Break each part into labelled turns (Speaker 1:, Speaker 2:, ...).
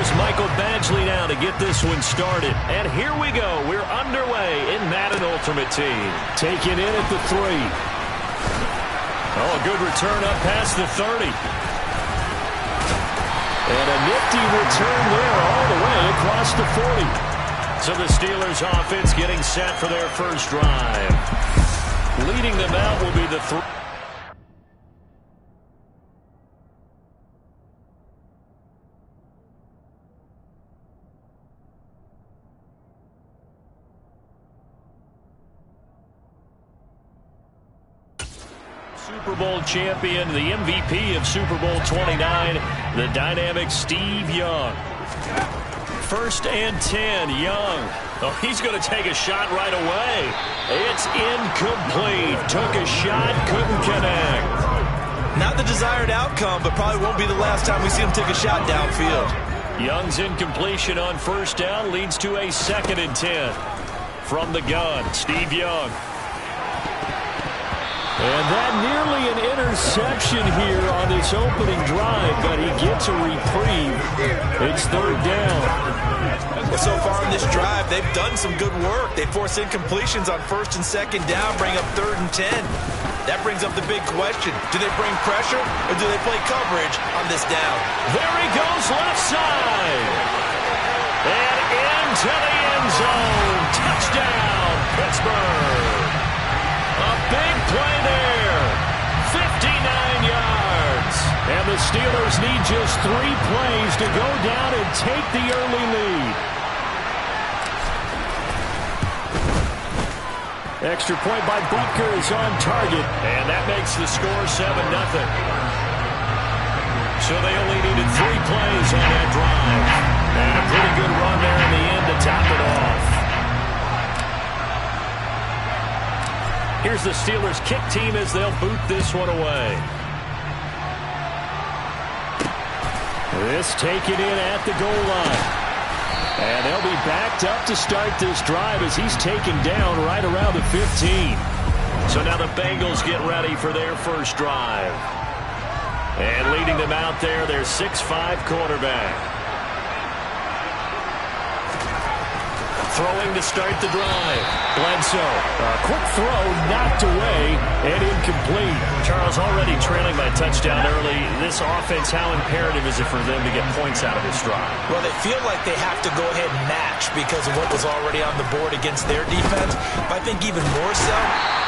Speaker 1: here's Michael Badgley now to get this one started. And here we go. We're underway in Madden Ultimate Team. Taken in at the 3. Oh, a good return up past the 30. And a nifty return there all the way across the 40. So the Steelers offense getting set for their first drive. Leading them out will be the 3. Super Bowl champion, the MVP of Super Bowl 29, the dynamic Steve Young. 1st and 10, Young. Oh, he's going to take a shot right away. It's incomplete. Took a shot, couldn't connect.
Speaker 2: Not the desired outcome, but probably won't be the last time we see him take a shot downfield.
Speaker 1: Young's incompletion on 1st down leads to a 2nd and 10. From the gun, Steve Young. And that nearly an interception here on this opening drive, but he gets a reprieve. It's 3rd down.
Speaker 2: Well, so far in this drive, they've done some good work. They force incompletions on 1st and 2nd down, bring up 3rd and 10. That brings up the big question. Do they bring pressure or do they play coverage on this down?
Speaker 1: There he goes, left side. And into the end zone. Touchdown, Pittsburgh. A big play there. 59 yards. And the Steelers need just 3 plays to go down and take the early lead. Extra point by Butker is on target. And that makes the score 7-0. So they only needed 3 plays on that drive. And a pretty good run there in the end to top it off. Here's the Steelers kick team as they'll boot this one away. This taken in at the goal line. And they'll be backed up to start this drive as he's taken down right around the 15. So now the Bengals get ready for their first drive. And leading them out there, their 6'5" quarterback. Throwing to start the drive. Bledsoe. A quick throw knocked away and incomplete. Charles, already trailing by touchdown early. This offense, how imperative is it for them to get points out of this drive?
Speaker 2: Well, they feel like they have to go ahead and match because of what was already on the board against their defense. But I think even more so,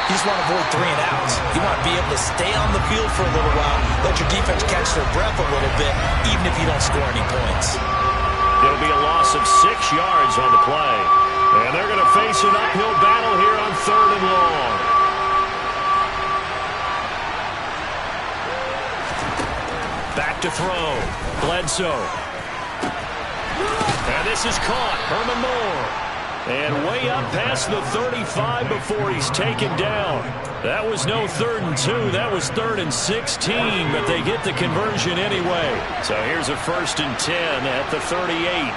Speaker 2: you just want to avoid 3 and outs. You want to be able to stay on the field for a little while, let your defense catch their breath a little bit, even if you don't score any points.
Speaker 1: It'll be a loss of 6 yards on the play. And they're going to face an uphill battle here on 3rd and long. Back to throw. Bledsoe. And this is caught. Herman Moore. And way up past the 35 before he's taken down. That was no 3rd and 2. That was 3rd and 16, but they get the conversion anyway. So here's a 1st and 10 at the 38.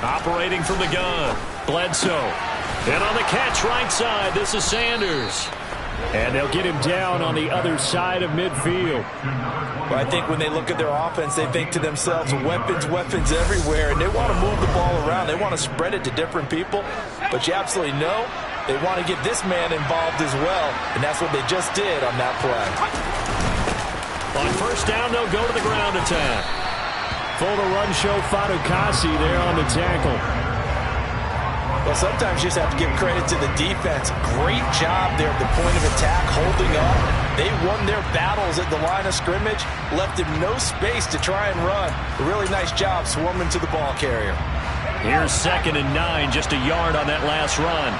Speaker 1: Operating from the gun, Bledsoe. And on the catch right side, this is Sanders. And they'll get him down on the other side of midfield.
Speaker 2: Well, I think when they look at their offense, they think to themselves, weapons, weapons everywhere. And they want to move the ball around. They want to spread it to different people. But you absolutely know they want to get this man involved as well. And that's what they just did on that play.
Speaker 1: On 1st down, they'll go to the ground attack. For the run show, Fatukasi there on the tackle.
Speaker 2: Well, sometimes you just have to give credit to the defense. Great job there at the point of attack, holding up. They won their battles at the line of scrimmage, left him no space to try and run. A really nice job swarming to the ball carrier.
Speaker 1: Here's 2nd and 9, just a yard on that last run.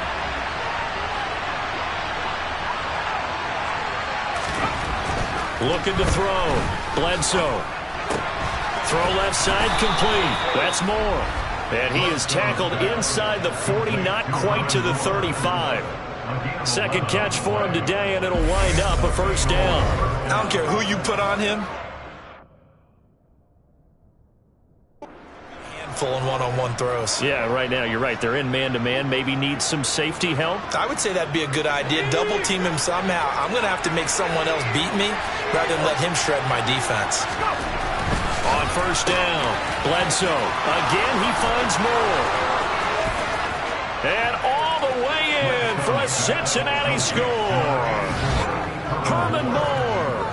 Speaker 1: Looking to throw. Bledsoe. Throw left side complete. That's Moore. And he is tackled inside the 40, not quite to the 35. 2nd catch for him today, and it'll wind up a 1st down.
Speaker 2: I don't care who you put on him. Handful in one-on-one throws.
Speaker 1: Yeah, right now, you're right. They're in man-to-man. Maybe need some safety help.
Speaker 2: I would say that'd be a good idea. Double team him somehow. I'm going to have to make someone else beat me rather than let him shred my defense.
Speaker 1: On first down, Bledsoe. Again, he finds Moore. And all the way in for a Cincinnati score. Herman Moore,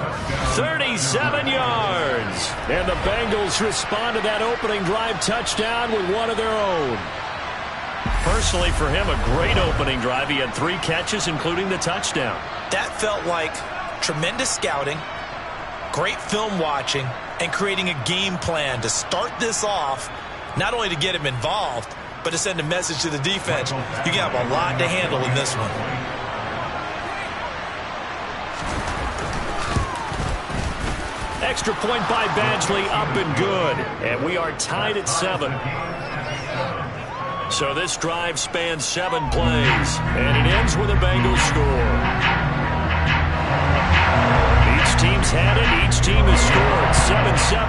Speaker 1: 37 yards. And the Bengals respond to that opening drive touchdown with one of their own. Personally, for him, a great opening drive. He had 3 catches, including the touchdown.
Speaker 2: That felt like tremendous scouting, great film watching, and creating a game plan to start this off, not only to get him involved, but to send a message to the defense. You have a lot to handle in this one.
Speaker 1: Extra point by Badgley, up and good. And we are tied at 7. So this drive spans 7 plays, and it ends with a Bengals score. Each team's had it. Each team has scored.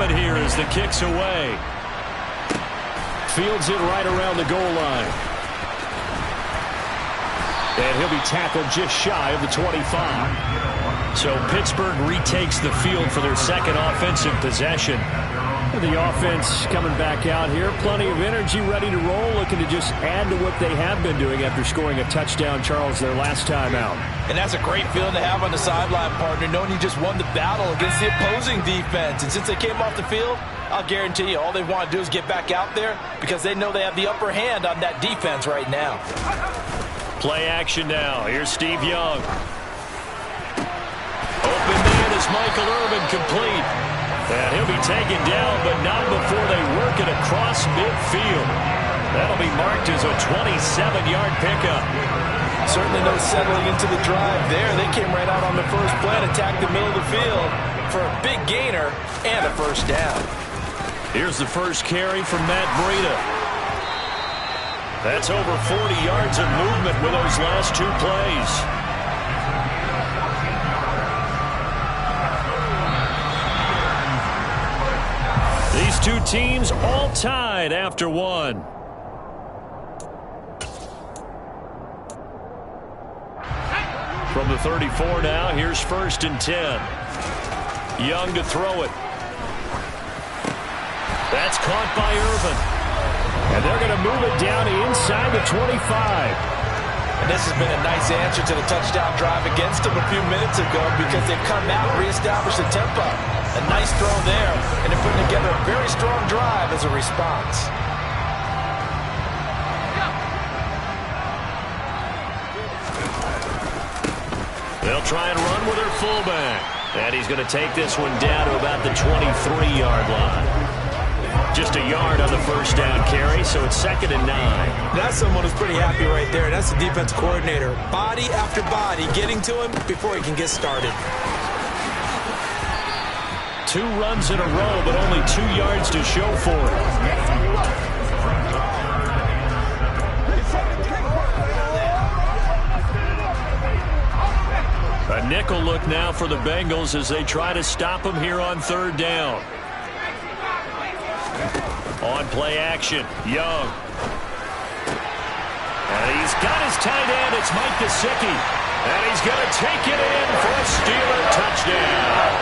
Speaker 1: 7-7 here as the kick's away. Fields it right around the goal line. And he'll be tackled just shy of the 25. So Pittsburgh retakes the field for their second offensive possession. The offense coming back out here. Plenty of energy, ready to roll, looking to just add to what they have been doing after scoring a touchdown, Charles, their last time out.
Speaker 2: And that's a great feeling to have on the sideline, partner, knowing you just won the battle against the opposing defense. And since they came off the field, I'll guarantee you all they want to do is get back out there because they know they have the upper hand on that defense right now.
Speaker 1: Play action now. Here's Steve Young. Open man is Michael Irvin, complete. And he'll be taken down, but not before they work it across midfield. That'll be marked as a 27-yard pickup.
Speaker 2: Certainly no settling into the drive there. They came right out on the first play and attacked the middle of the field for a big gainer and a first down.
Speaker 1: Here's the first carry from Matt Breida. That's over 40 yards of movement with those last 2 plays. These 2 teams all tied after 1. From the 34 now, here's 1st and 10. Young to throw it. That's caught by Irvin. And they're going to move it down to inside the 25.
Speaker 2: And this has been a nice answer to the touchdown drive against them a few minutes ago because they've come out and reestablished the tempo. A nice throw there, and they're putting together a very strong drive as a response.
Speaker 1: They'll try and run with their fullback. And he's going to take this one down to about the 23-yard line. Just a yard on the first down carry, so it's 2nd and 9.
Speaker 2: That's someone who's pretty happy right there. That's the defense coordinator. Body after body getting to him before he can get started.
Speaker 1: 2 runs in a row, but only 2 yards to show for it. A nickel look now for the Bengals as they try to stop him here on 3rd down. On play action, Young. And he's got his tight end. It's Mike Gesicki. And he's going to take it in for a Steeler touchdown.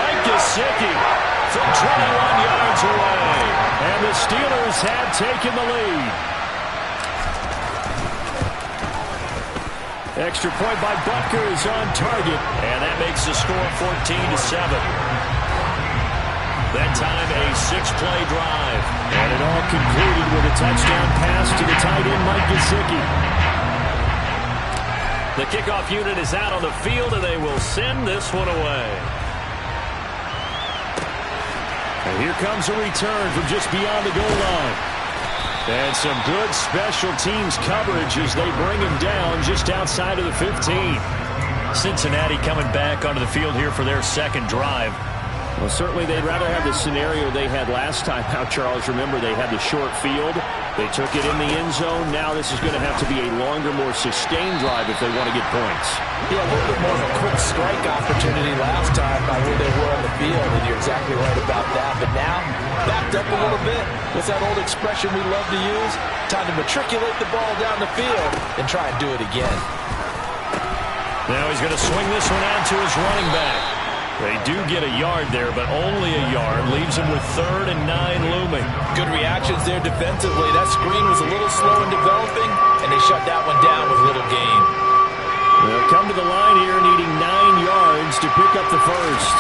Speaker 1: Mike Gesicki from 21 yards away. And the Steelers have taken the lead. Extra point by Butker is on target. And that makes the score 14-7. That time a 6-play drive. And it all concluded with a touchdown pass to the tight end, Mike Gesicki. The kickoff unit is out on the field, and they will send this one away. And here comes a return from just beyond the goal line. And some good special teams coverage as they bring him down just outside of the 15. Cincinnati coming back onto the field here for their second drive.
Speaker 3: Well, certainly they'd rather have the scenario they had last time out, Charles. Remember, they had the short field. They took it in the end zone. Now this is going to have to be a longer, more sustained drive if they want to get points.
Speaker 2: Yeah, a little bit more of a quick strike opportunity last time by where they were on the field, and you're exactly right about that. But now, backed up a little bit. What's that old expression we love to use? Time to matriculate the ball down the field and try and do it again.
Speaker 1: Now he's going to swing this one out to his running back.
Speaker 3: They do get a yard there, but only a yard. Leaves them with 3rd and 9 looming.
Speaker 2: Good reactions there defensively. That screen was a little slow in developing, and they shut that one down with little gain.
Speaker 3: They'll come to the line here needing 9 yards to pick up the first.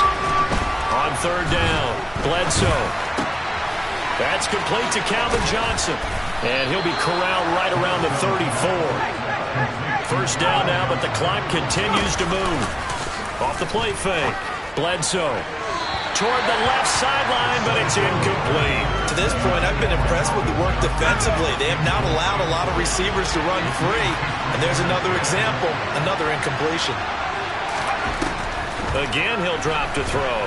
Speaker 3: On 3rd down, Bledsoe. That's complete to Calvin Johnson. And he'll be corralled right around the 34. First down now, but the clock continues to move. Off the play fake. Bledsoe toward the left sideline, but it's incomplete.
Speaker 2: To this point, I've been impressed with the work defensively. They have not allowed a lot of receivers to run free. And there's another example, another incompletion.
Speaker 1: Again, he'll drop to throw.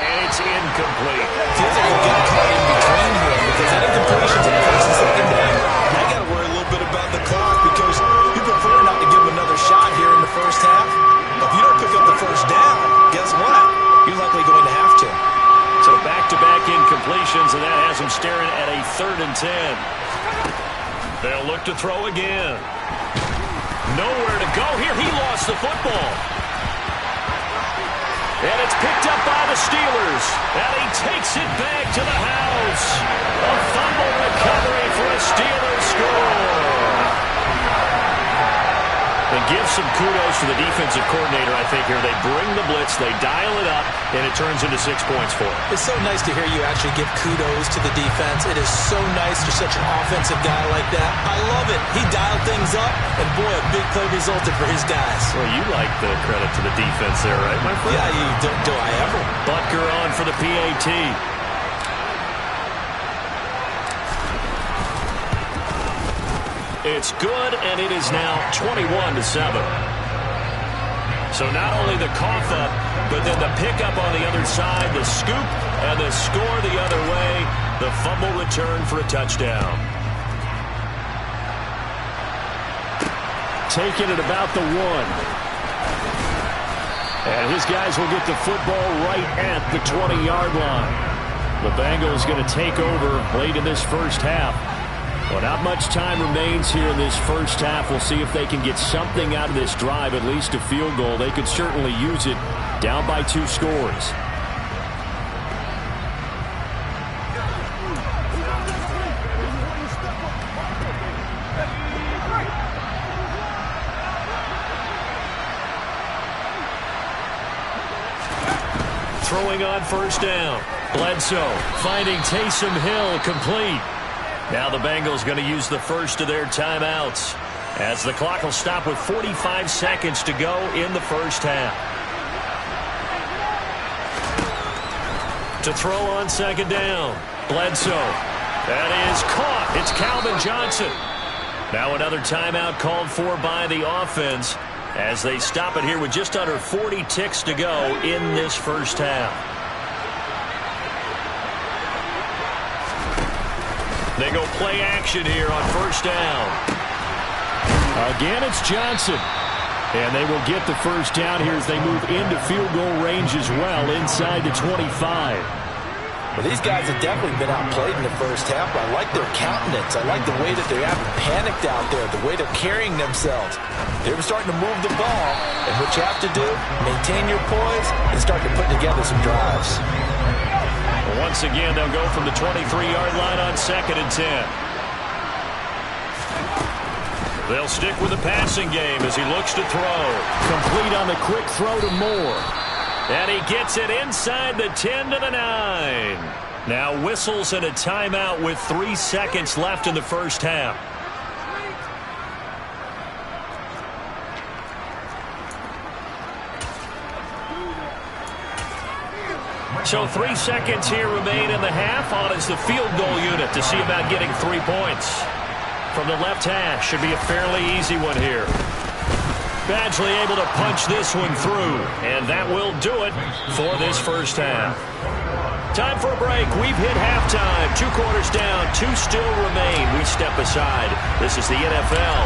Speaker 1: And it's incomplete.
Speaker 2: Feels like he'll get caught in between here because that incompletion's in first and second down. Now you got to worry a little bit about the clock because you prefer not to give him another shot here in the first half. If you don't pick up the first down, guess what? You're likely going to have to.
Speaker 1: So back-to-back incompletions, and that has him staring at a 3rd and 10. They'll look to throw again. Nowhere to go here. He lost the football. And it's picked up by the Steelers. And he takes it back to the house. A fumble recovery for a Steelers score. And give some kudos to the defensive coordinator, I think, here. They bring the blitz, they dial it up, and it turns into 6 points for them.
Speaker 2: It's so nice to hear you actually give kudos to the defense. It is so nice for such an offensive guy like that. I love it. He dialed things up, and boy, a big play resulted for his guys.
Speaker 1: Well, you like the credit to the defense there, right, my friend?
Speaker 2: Yeah, do I ever?
Speaker 1: Butker on for the PAT. It's good, and it is now 21-7. So not only the cough up, but then the pickup on the other side, the scoop, and the score the other way. The fumble return for a touchdown.
Speaker 3: Taking it about the 1. And his guys will get the football right at the 20-yard line. The Bengals going to take over late in this first half. Well, not much time remains here in this first half. We'll see if they can get something out of this drive, at least a field goal. They could certainly use it down by 2 scores.
Speaker 1: Throwing on first down. Bledsoe finding Taysom Hill complete. Now the Bengals going to use the first of their timeouts as the clock will stop with 45 seconds to go in the first half. To throw on second down. Bledsoe. That is caught. It's Calvin Johnson. Now another timeout called for by the offense as they stop it here with just under 40 ticks to go in this first half. They go play action here on first down.
Speaker 3: Again, it's Johnson. And they will get the first down here as they move into field goal range as well inside the 25.
Speaker 2: Well, these guys have definitely been outplayed in the first half, but I like their countenance. I like the way that they haven't panicked out there, the way they're carrying themselves. They're starting to move the ball, and what you have to do, maintain your poise and start to put together some drives.
Speaker 1: Once again, they'll go from the 23-yard line on second and 10. They'll stick with the passing game as he looks to throw.
Speaker 3: Complete on the quick throw to Moore.
Speaker 1: And he gets it inside the 10 to the 9. Now whistles and a timeout with 3 seconds left in the first half. So 3 seconds here remain in the half. On is the field goal unit to see about getting 3 points. From the left hash, should be a fairly easy one here. Badgley able to punch this one through, and that will do it for this first half. Time for a break. We've hit halftime. 2 quarters down, 2 still remain. We step aside. This is the NFL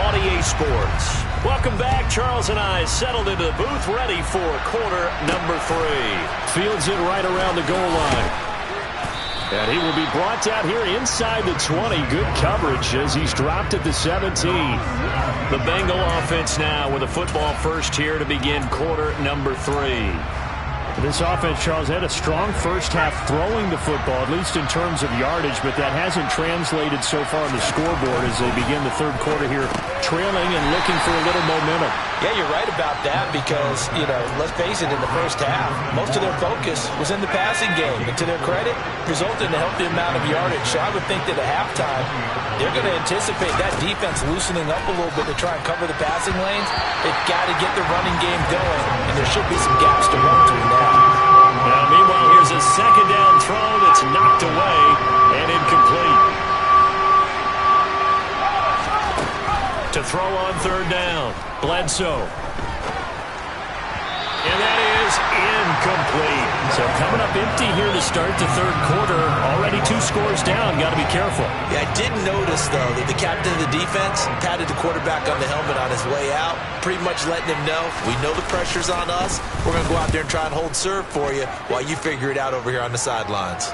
Speaker 1: on EA Sports. Welcome back. Charles and I settled into the booth, ready for quarter number 3.
Speaker 3: Fields it right around the goal line. And he will be brought down here inside the 20. Good coverage as he's dropped at the 17. The Bengal offense now with a football first here to begin quarter number 3.
Speaker 4: This offense, Charles, had a strong first half throwing the football, at least in terms of yardage, but that hasn't translated so far on the scoreboard as they begin the third quarter here, trailing and looking for a little momentum.
Speaker 2: Yeah, you're right about that because, let's face it, in the first half, most of their focus was in the passing game. And to their credit, resulted in a healthy amount of yardage. So I would think that at halftime, they're going to anticipate that defense loosening up a little bit to try and cover the passing lanes. They've got to get the running game going, and there should be some gaps to run through now.
Speaker 3: Now, meanwhile, here's a second down throw that's knocked away and incomplete. To throw on third down, Bledsoe. And that is incomplete. So coming up empty here to start the third quarter. Already 2 scores down. Got to be careful.
Speaker 2: Yeah, I did notice, though, that the captain of the defense patted the quarterback on the helmet on his way out, pretty much letting him know, we know the pressure's on us. We're going to go out there and try and hold serve for you while you figure it out over here on the sidelines.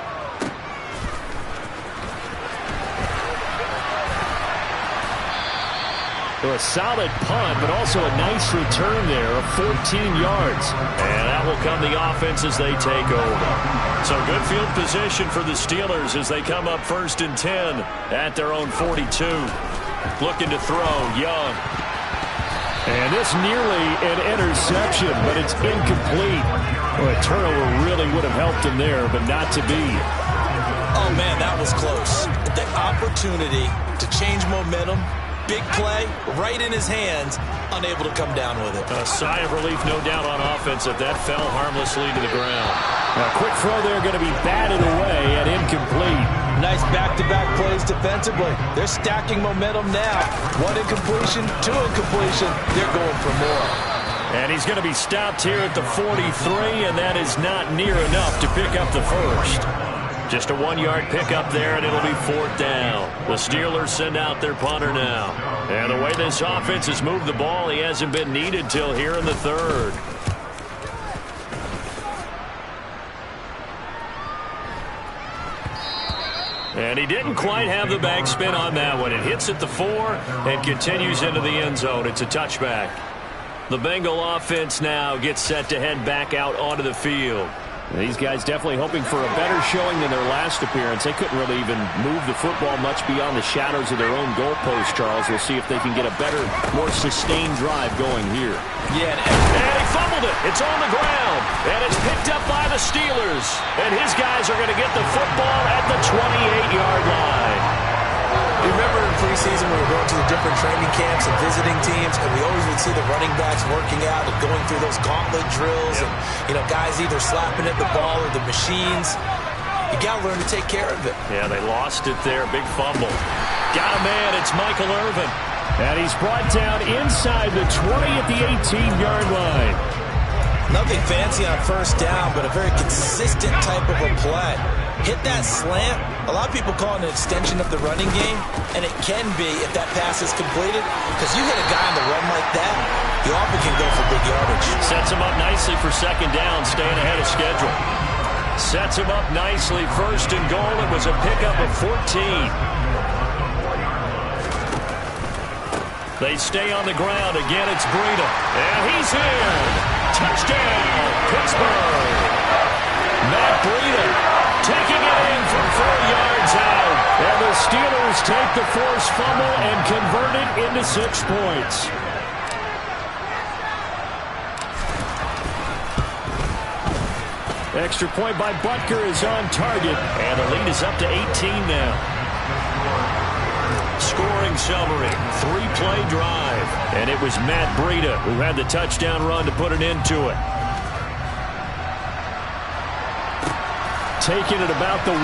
Speaker 4: So a solid punt, but also a nice return there of 14 yards.
Speaker 3: And that will come the offense as they take over. So good field position for the Steelers as they come up 1st and 10 at their own 42. Looking to throw, Young.
Speaker 4: And this nearly an interception, but it's incomplete. Well, a turnover really would have helped him there, but not to be.
Speaker 2: Oh, man, that was close. The opportunity to change momentum. Big play, right in his hands, unable to come down with it.
Speaker 3: A sigh of relief, no doubt, on offense if that fell harmlessly to the ground.
Speaker 4: Now, quick throw there, going to be batted away and incomplete.
Speaker 2: Nice back-to-back plays defensively. They're stacking momentum now. 1 incompletion, 2 incompletion. They're going for more.
Speaker 3: And he's going to be stopped here at the 43, and that is not near enough to pick up the first. Just a 1-yard pickup there, and it'll be 4th down. The Steelers send out their punter now. And the way this offense has moved the ball, he hasn't been needed till here in the third. And he didn't quite have the backspin on that one. It hits at the 4 and continues into the end zone. It's a touchback. The Bengal offense now gets set to head back out onto the field.
Speaker 4: These guys definitely hoping for a better showing than their last appearance. They couldn't really even move the football much beyond the shadows of their own goalpost, Charles. We'll see if they can get a better, more sustained drive going here.
Speaker 2: Yeah,
Speaker 3: and he fumbled it. It's on the ground. And it's picked up by the Steelers. And his guys are going to get the football at the 28-yard line.
Speaker 2: Remember in preseason we were going to the different training camps and visiting teams, and we always would see the running backs working out and going through those gauntlet drills, and guys either slapping at the ball or the machines. You got to learn to take care of it.
Speaker 3: Yeah, they lost it there. Big fumble. Got a man. It's Michael Irvin.
Speaker 4: And he's brought down inside the 20 at the 18-yard line.
Speaker 2: Nothing fancy on first down, but a very consistent type of a play. Hit that slant. A lot of people call it an extension of the running game, and it can be if that pass is completed, because you hit a guy on the run like that, he often can go for big yardage.
Speaker 3: Sets him up nicely for second down, staying ahead of schedule. Sets him up nicely, 1st and goal. It was a pickup of 14. They stay on the ground. Again, it's Breida. And he's in. Touchdown, Pittsburgh. Matt Breida taking it in from 4 yards out. And the Steelers take the forced fumble and convert it into 6 points.
Speaker 4: Extra point by Butker is on target.
Speaker 3: And the lead is up to 18 now. Scoring summary, 3-play drive. And it was Matt Breida who had the touchdown run to put an end to it.
Speaker 4: Taking it about the 1.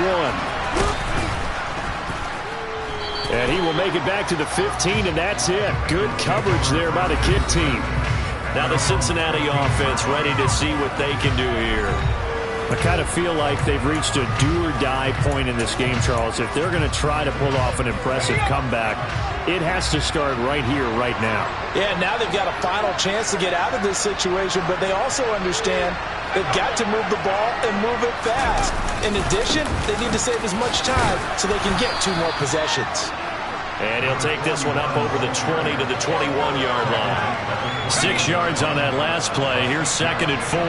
Speaker 4: And he will make it back to the 15, and that's it. Good coverage there by the kick team.
Speaker 3: Now the Cincinnati offense ready to see what they can do here.
Speaker 4: I kind of feel like they've reached a do-or-die point in this game, Charles. If they're going to try to pull off an impressive comeback, it has to start right here, right now.
Speaker 2: Yeah, now they've got a final chance to get out of this situation, but they also understand they've got to move the ball and move it fast. In addition, they need to save as much time so they can get 2 more possessions.
Speaker 3: And he'll take this one up over the 20 to the 21-yard line.
Speaker 4: 6 yards on that last play. Here's 2nd and 4.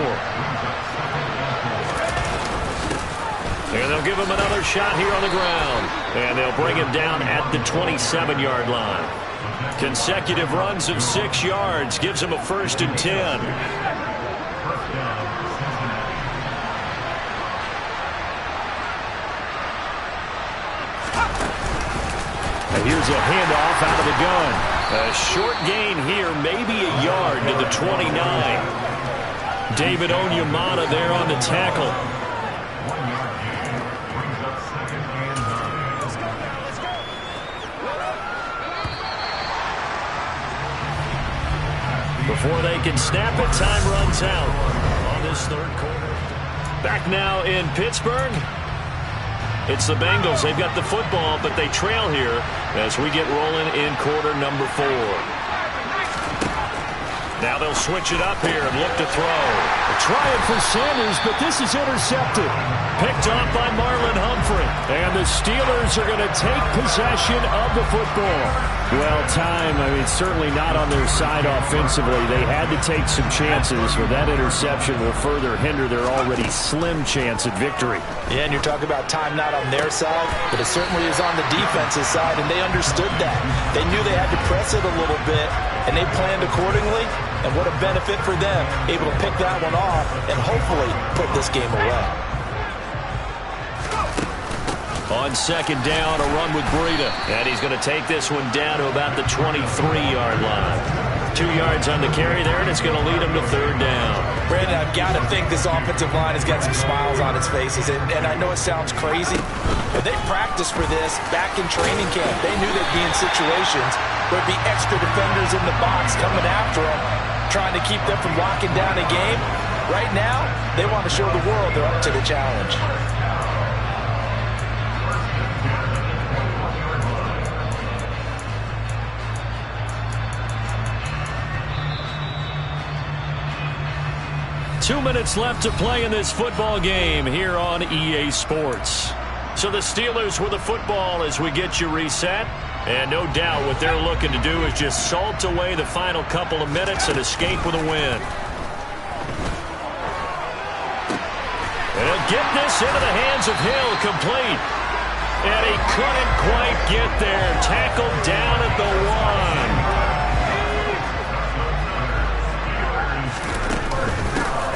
Speaker 3: And they'll give him another shot here on the ground. And they'll bring him down at the 27-yard line. Consecutive runs of 6 yards gives him a 1st and 10.
Speaker 4: Here's a handoff out of the gun.
Speaker 3: A short gain here, maybe a yard to the 29. David Onyemata there on the tackle. Before they can snap it, time runs out on this 3rd quarter. Back now in Pittsburgh. It's the Bengals. They've got the football, but they trail here as we get rolling in quarter number 4. Now they'll switch it up here and look to throw.
Speaker 4: Trying for Sanders, but this is intercepted.
Speaker 3: Picked off by Marlon Humphrey.
Speaker 4: And the Steelers are going to take possession of the football. Well, certainly not on their side offensively. They had to take some chances, but that interception will further hinder their already slim chance at victory.
Speaker 2: Yeah, and you're talking about time not on their side, but it certainly is on the defense's side, and they understood that. They knew they had to press it a little bit, and they planned accordingly, and what a benefit for them, able to pick that one off and hopefully put this game away.
Speaker 3: On 2nd down, a run with Breida. And he's going to take this one down to about the 23-yard line. 2 yards on the carry there, and it's going to lead him to 3rd down.
Speaker 2: Brandon, I've got to think this offensive line has got some smiles on its faces. And I know it sounds crazy, but they practiced for this back in training camp. They knew they'd be in situations where there'd be extra defenders in the box coming after them, trying to keep them from locking down a game. Right now, they want to show the world they're up to the challenge.
Speaker 3: Two minutes left to play in this football game here on EA Sports. So the Steelers with the football as we get you reset. And no doubt what they're looking to do is just salt away the final couple of minutes and escape with a win. And he'll get this into the hands of Hill, complete. And he couldn't quite get there. Tackled down at the 1.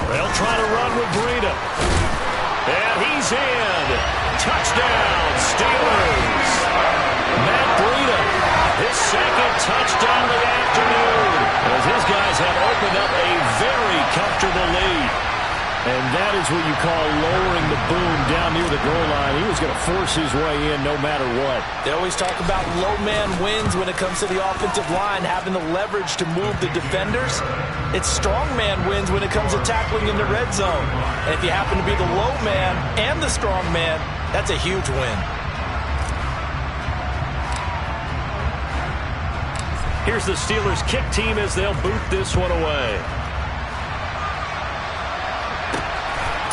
Speaker 3: They'll try to run with Breida. And he's in. Touchdown, Steelers. Matt Breida, his 2nd touchdown of the afternoon, as his guys have opened up a very comfortable lead.
Speaker 4: And that is what you call lowering the boom down near the goal line. He was going to force his way in no matter what.
Speaker 2: They always talk about low man wins when it comes to the offensive line, having the leverage to move the defenders. It's strong man wins when it comes to tackling in the red zone. And if you happen to be the low man and the strong man, that's a huge win.
Speaker 3: Here's the Steelers kick team as they'll boot this one away.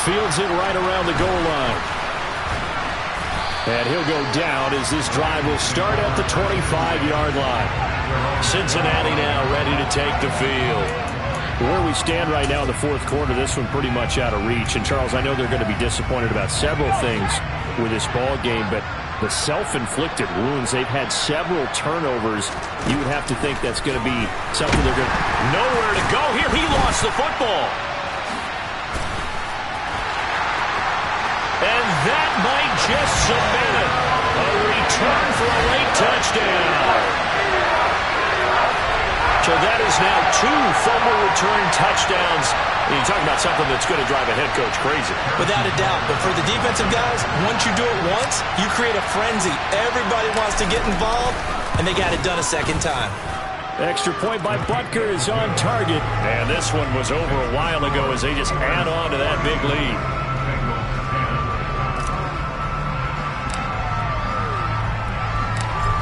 Speaker 4: Fields it right around the goal line. And he'll go down as this drive will start at the 25-yard line.
Speaker 3: Cincinnati now ready to take the field.
Speaker 4: Where we stand right now in the 4th quarter, this one pretty much out of reach. And, Charles, I know they're going to be disappointed about several things with this ball game, but the self-inflicted wounds, they've had several turnovers. You would have to think that's going to be something they're going to...
Speaker 3: Nowhere to go here. He lost the football. And that might just cement it. A return for a late touchdown. So that is now 2 fumble return touchdowns. You talk about something that's going to drive a head coach crazy.
Speaker 2: Without a doubt. But for the defensive guys, once you do it once, you create a frenzy. Everybody wants to get involved, and they got it done a 2nd time.
Speaker 4: Extra point by Butker is on target.
Speaker 3: And this one was over a while ago as they just add on to that big lead.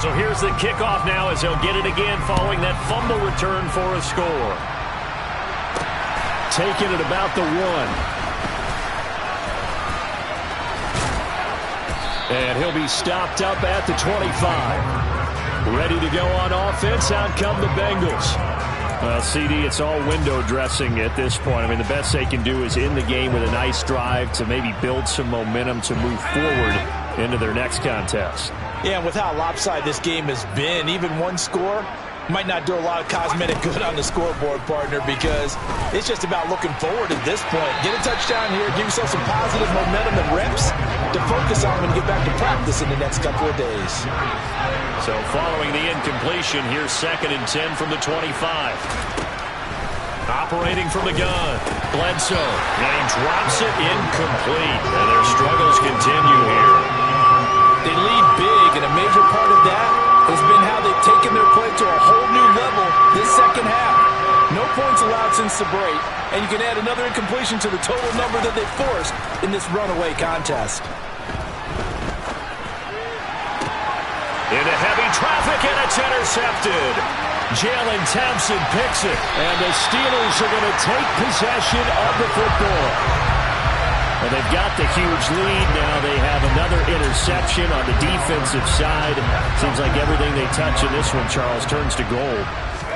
Speaker 3: So here's the kickoff now as they'll get it again following that fumble return for a score.
Speaker 4: Taking it about the 1. And he'll be stopped up at the 25.
Speaker 3: Ready to go on offense. Out come the Bengals.
Speaker 4: Well, CD, it's all window dressing at this point. I mean, the best they can do is in the game with a nice drive to maybe build some momentum to move forward into their next contest.
Speaker 2: Yeah, and with how lopsided this game has been, even one score might not do a lot of cosmetic good on the scoreboard, partner, because it's just about looking forward at this point. Get a touchdown here, give yourself some positive momentum and reps to focus on when you get back to practice in the next couple of days.
Speaker 3: So following the incompletion, here's 2nd and 10 from the 25. Operating from the gun, Bledsoe, and he drops it incomplete. And their struggles continue here.
Speaker 2: They lead big, and a major part of that has been how they've taken their play to a whole new level this second half. No points allowed since the break, and you can add another incompletion to the total number that they forced in this runaway contest.
Speaker 3: Into heavy traffic, and it's intercepted. Jalen Thompson picks it, and the Steelers are going to take possession of the football. Well, they've got the huge lead. Now they have another interception on the defensive side. Seems like everything they touch in this one, Charles, turns to gold.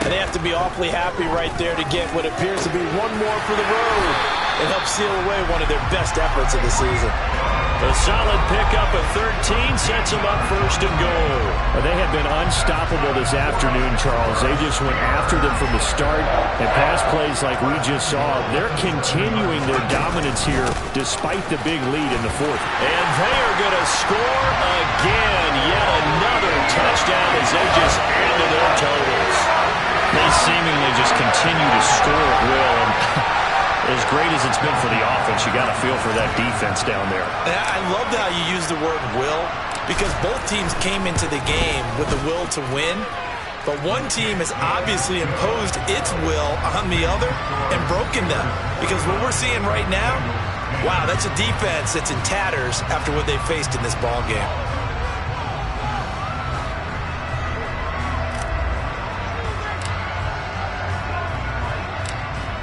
Speaker 2: And they have to be awfully happy right there to get what appears to be one more for the road and help seal away one of their best efforts of the season.
Speaker 3: A solid pickup of 13 sets them up 1st and goal.
Speaker 4: Well, they have been unstoppable this afternoon, Charles. They just went after them from the start, and pass plays like we just saw. They're continuing their dominance here despite the big lead in the 4th.
Speaker 3: And they are going to score again. Yet another touchdown as they just add to their totals.
Speaker 4: They seemingly just continue to score at will. As great as it's been for the offense, you got to feel for that defense down there.
Speaker 2: I love how you use the word will, because both teams came into the game with the will to win, but one team has obviously imposed its will on the other and broken them. Because what we're seeing right now, wow, that's a defense that's in tatters after what they faced in this ball game.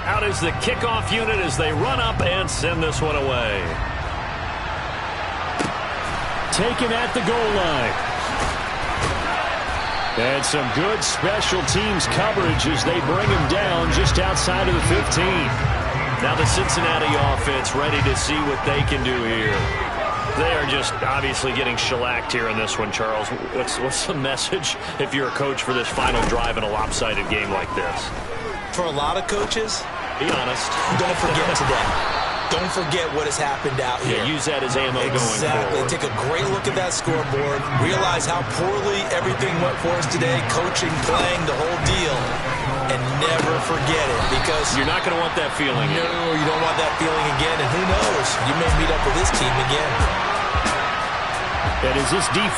Speaker 3: Out is the kickoff unit as they run up and send this one away.
Speaker 4: Taken at the goal line. And some good special teams coverage as they bring him down just outside of the 15.
Speaker 3: Now the Cincinnati offense ready to see what they can do here. They are just obviously getting shellacked here in this one, Charles. What's the message if you're a coach for this final drive in a lopsided game like this?
Speaker 2: For a lot of coaches,
Speaker 3: be honest,
Speaker 2: don't forget today. Don't forget what has happened out here.
Speaker 3: Yeah, use that as ammo going forward.
Speaker 2: Exactly. Take a great look at that scoreboard. Realize how poorly everything went for us today. Coaching, playing, the whole deal. And never forget it, because
Speaker 3: you're not going to want that feeling again.
Speaker 2: No, you don't want that feeling again. And who knows? You may meet up with this team again.
Speaker 4: And is this defense